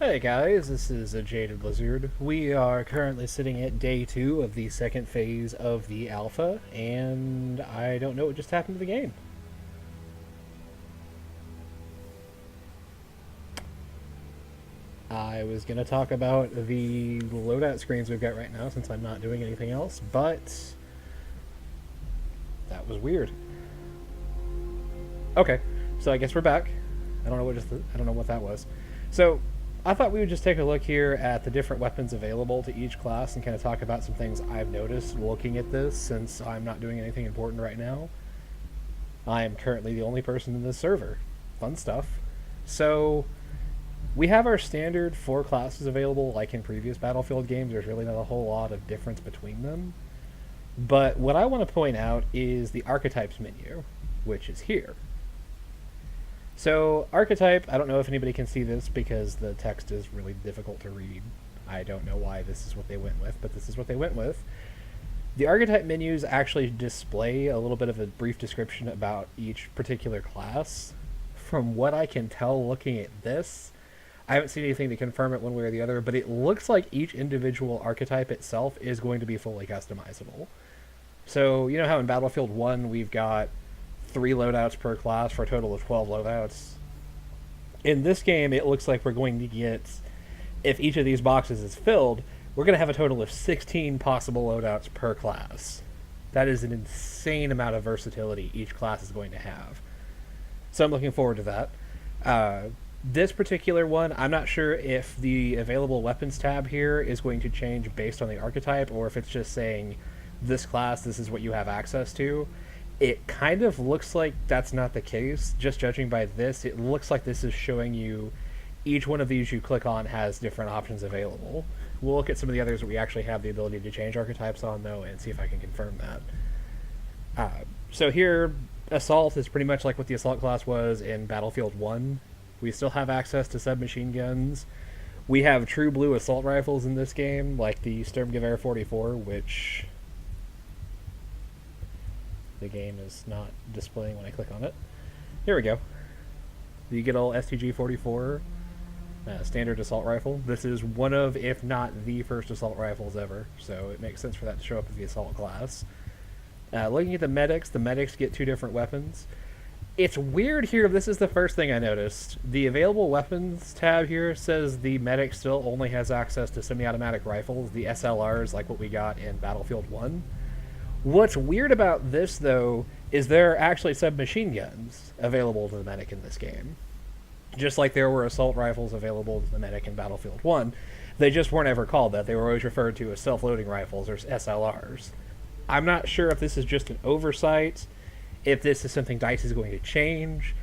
Hey guys, this is a Jaded Lizard. We are currently sitting at day 2 of the second phase of the alpha, and I don't know what just happened to the game. I was going to talk about the loadout screens we've got right now since I'm not doing anything else, but that was weird. Okay, so I guess we're back. I don't know what that was. So I thought we would just take a look here at the different weapons available to each class and kind of talk about some things I've noticed looking at this, since I'm not doing anything important right now. I am currently the only person in this server. Fun stuff. So we have our standard 4 classes available like in previous Battlefield games. There's really not a whole lot of difference between them. But what I want to point out is the Archetypes menu, which is here. So, Archetype, I don't know if anybody can see this because the text is really difficult to read. I don't know why this is what they went with, but this is what they went with. The Archetype menus actually display a little bit of a brief description about each particular class. From what I can tell looking at this, I haven't seen anything to confirm it one way or the other, but it looks like each individual archetype itself is going to be fully customizable. So, you know how in Battlefield 1 we've got 3 loadouts per class for a total of 12 loadouts? In this game, it looks like we're going to get, if each of these boxes is filled, we're going to have a total of 16 possible loadouts per class. That is an insane amount of versatility each class is going to have. So I'm looking forward to that. This particular one, I'm not sure if the available weapons tab here is going to change based on the archetype, or if it's just saying, this class, this is what you have access to. It kind of looks like that's not the case. Just judging by this, it looks like this is showing you each one of these you click on has different options available. We'll look at some of the others that we actually have the ability to change archetypes on, though, and see if I can confirm that. So here, Assault is pretty much like what the Assault class was in Battlefield 1. We still have access to submachine guns. We have true blue assault rifles in this game, like the Sturmgewehr 44, which the game is not displaying when I click on it. Here we go. The good old STG-44 standard assault rifle. This is one of, if not the first assault rifles ever, so it makes sense for that to show up as the assault class. Looking at the medics get 2 different weapons. It's weird here, this is the first thing I noticed. The available weapons tab here says the medic still only has access to semi-automatic rifles, the SLRs, like what we got in Battlefield 1. What's weird about this, though, is there are actually submachine guns available to the medic in this game. Just like there were assault rifles available to the medic in Battlefield 1. They just weren't ever called that. They were always referred to as self-loading rifles, or SLRs. I'm not sure if this is just an oversight, if this is something DICE is going to change,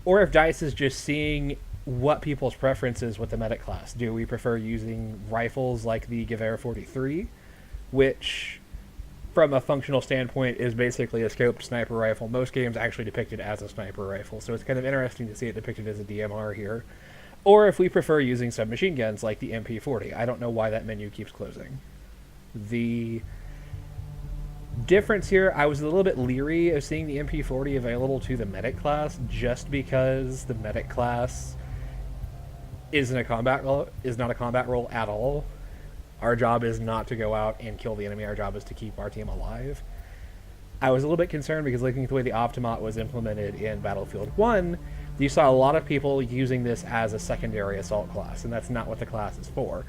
or if DICE is just seeing what people's preference is with the medic class. Do we prefer using rifles like the Gewehr 43, which, from a functional standpoint, is basically a scoped sniper rifle. Most games actually depict it as a sniper rifle, so it's kind of interesting to see it depicted as a DMR here. Or if we prefer using submachine guns like the MP40. I don't know why that menu keeps closing. The difference here, I was a little bit leery of seeing the MP40 available to the medic class, just because the medic class is not a combat role at all. Our job is not to go out and kill the enemy. Our job is to keep our team alive. I was a little bit concerned because looking at the way the Optimat was implemented in Battlefield 1, you saw a lot of people using this as a secondary assault class, and that's not what the class is for.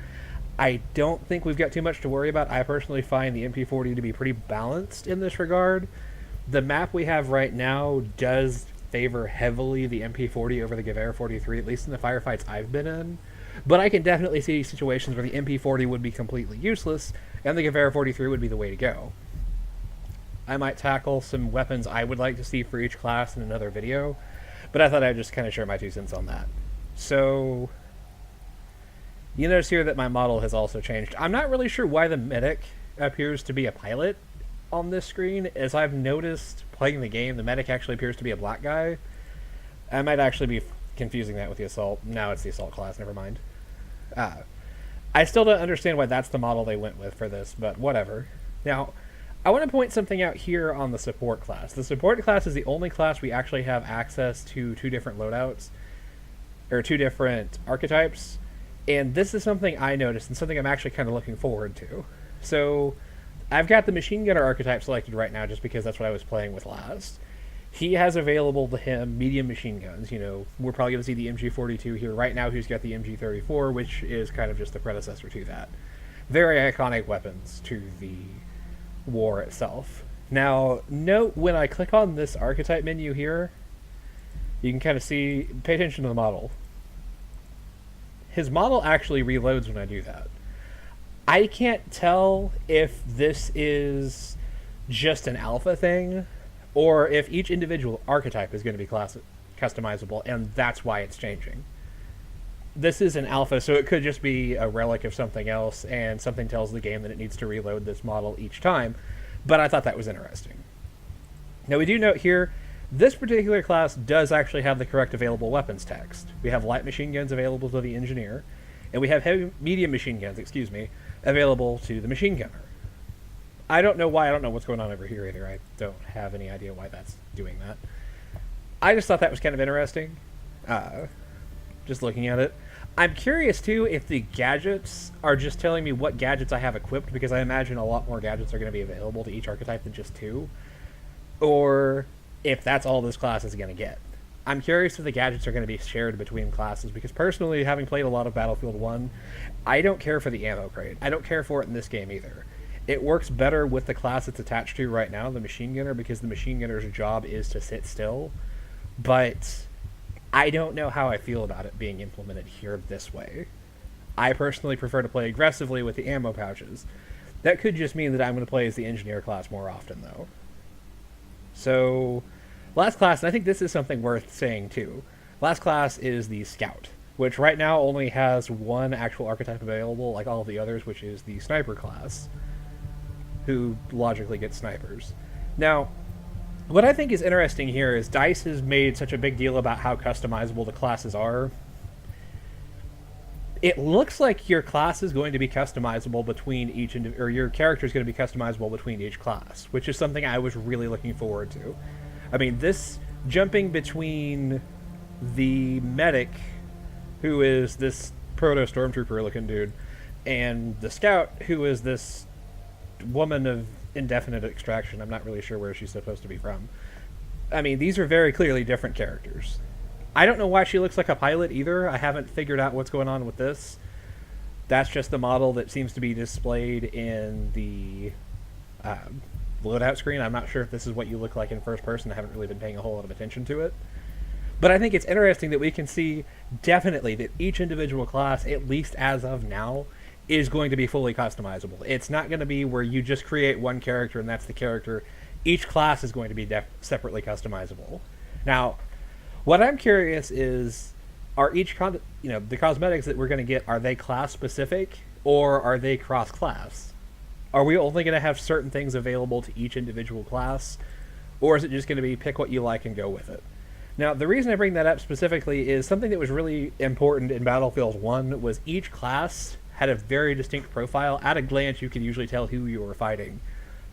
I don't think we've got too much to worry about. I personally find the MP40 to be pretty balanced in this regard. The map we have right now does favor heavily the MP40 over the Gewehr 43, at least in the firefights I've been in. But I can definitely see situations where the MP40 would be completely useless, and the Gewehr 43 would be the way to go. I might tackle some weapons I would like to see for each class in another video, but I thought I'd just kind of share my 2 cents on that. So you notice here that my model has also changed. I'm not really sure why the medic appears to be a pilot on this screen. As I've noticed playing the game, the medic actually appears to be a black guy. I might actually be confusing that with the assault. Now it's the assault class, never mind. I still don't understand why that's the model they went with for this, but whatever. Now, I want to point something out here on the support class. The support class is the only class we actually have access to 2 different loadouts, or 2 different archetypes. And this is something I noticed and something I'm actually kind of looking forward to. So I've got the machine gunner archetype selected right now just because that's what I was playing with last. He has available to him medium machine guns. You know, we're probably going to see the MG42 here. Right now he's got the MG34, which is kind of just the predecessor to that. Very iconic weapons to the war itself. Now, note when I click on this archetype menu here, you can kind of see, pay attention to the model. His model actually reloads when I do that. I can't tell if this is just an alpha thing, or if each individual archetype is going to be customizable, and that's why it's changing. This is an alpha, so it could just be a relic of something else, and something tells the game that it needs to reload this model each time, but I thought that was interesting. Now we do note here, this particular class does actually have the correct available weapons text. We have light machine guns available to the engineer, and we have medium machine guns, available to the machine gunner. I don't know why, I don't know what's going on over here either. I don't have any idea why that's doing that. I just thought that was kind of interesting, just looking at it. I'm curious, too, if the gadgets are just telling me what gadgets I have equipped, because I imagine a lot more gadgets are going to be available to each archetype than just 2, or if that's all this class is going to get. I'm curious if the gadgets are going to be shared between classes, because personally, having played a lot of Battlefield 1, I don't care for the ammo crate. I don't care for it in this game either. It works better with the class it's attached to right now, the machine gunner, because the machine gunner's job is to sit still. But I don't know how I feel about it being implemented here this way. I personally prefer to play aggressively with the ammo pouches. That could just mean that I'm going to play as the engineer class more often, though. So, last class, and I think this is something worth saying too. Last class is the Scout, which right now only has one actual archetype available, like all of the others, which is the Sniper class, who logically gets snipers. Now, what I think is interesting here is DICE has made such a big deal about how customizable the classes are. It looks like your class is going to be customizable between each, or your character is going to be customizable between each class, which is something I was really looking forward to. I mean, this jumping between the medic, who is this proto-stormtrooper looking dude, and the scout, who is this woman of indefinite extraction. I'm not really sure where she's supposed to be from. I mean, these are very clearly different characters. I don't know why she looks like a pilot either. I haven't figured out what's going on with this. That's just the model that seems to be displayed in the loadout screen. I'm not sure if this is what you look like in first person. I haven't really been paying a whole lot of attention to it. But I think it's interesting that we can see definitely that each individual class, at least as of now, is going to be fully customizable. It's not going to be where you just create one character and that's the character. Each class is going to be separately customizable. Now, what I'm curious is, are the cosmetics that we're going to get, are they class specific or are they cross class? Are we only going to have certain things available to each individual class, or is it just going to be pick what you like and go with it? Now, the reason I bring that up specifically is something that was really important in Battlefield 1 was each class had a very distinct profile. At a glance, you could usually tell who you were fighting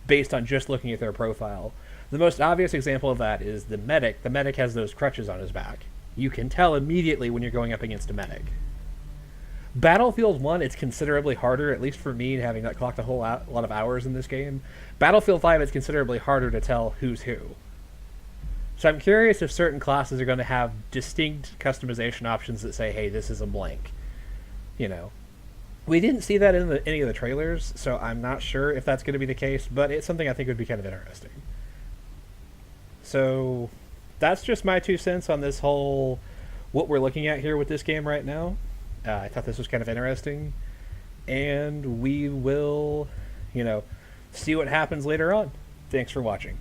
based on just looking at their profile. The most obvious example of that is the medic. The medic has those crutches on his back. You can tell immediately when you're going up against a medic. Battlefield 1, it's considerably harder, at least for me, having not clocked a whole lot of hours in this game. Battlefield 5, it's considerably harder to tell who's who. So I'm curious if certain classes are going to have distinct customization options that say, hey, this is a blank. You know. We didn't see that in any of the trailers, so I'm not sure if that's going to be the case, but it's something I think would be kind of interesting. So that's just my 2 cents on this whole, what we're looking at here with this game right now. I thought this was kind of interesting, and we will, see what happens later on. Thanks for watching.